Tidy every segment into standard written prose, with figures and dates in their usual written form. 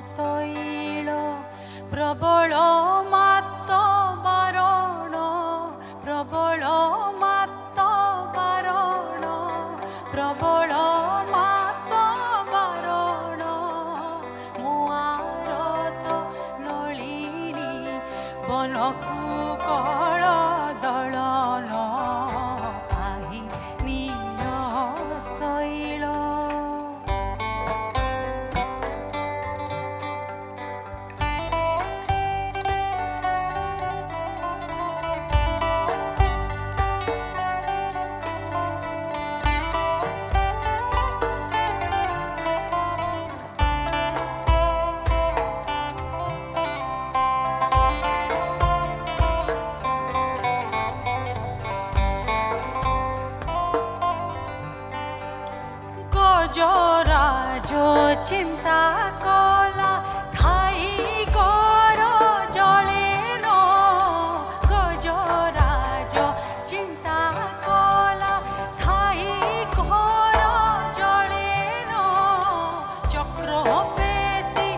ଶୈଳ ପ୍ରବଳ ମାତ ବାରଣ ପ୍ରବଳ ମାତ ବାରଣ ପ୍ରବଳ ମାତ ବାରଣ ମୁଆର ତ ନଳିନୀ ବନକୁ କଳ ଦଳନ ଆହି ନୀଳ ଶୈଳ। गजराज चिंता कला थाई कर जलेन गजराज चिंता कला थाई घर जलेन चक्र पेशी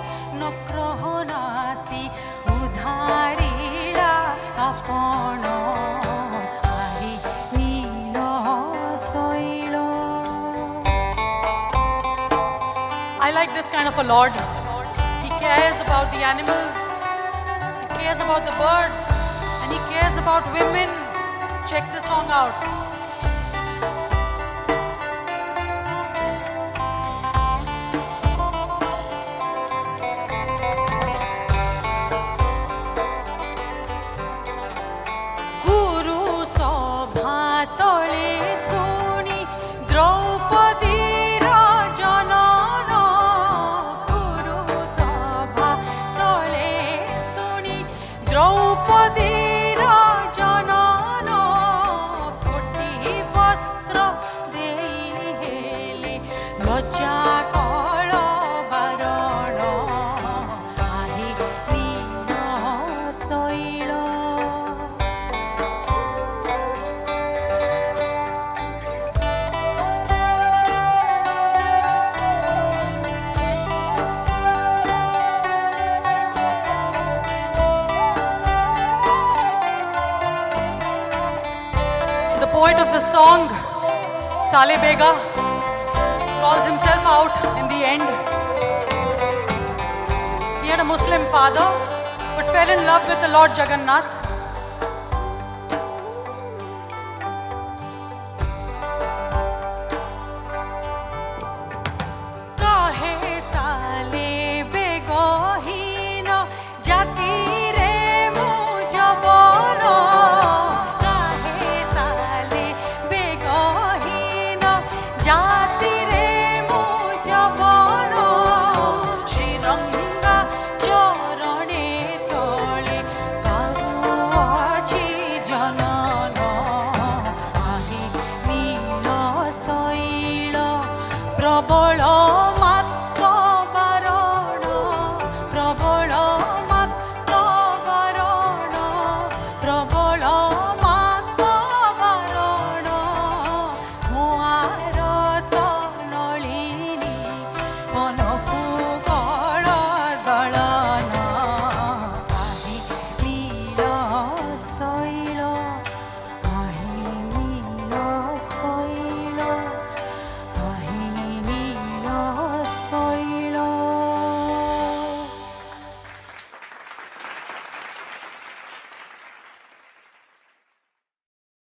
नक्रह नासी उधारिला आपण आही नील शैल। I like this kind of a Lord. He cares about the animals, He cares about the birds, and He cares about women. Check this song out. Guru Sabha tole suni Draupadi द्रौपदीर जनन कोटि वस्त्र देई हेले लज्जा कल बारण आही नील शैल। The poet of the song, Saleh Bega, calls himself out in the end. He had a Muslim father but fell in love with the Lord Jagannath.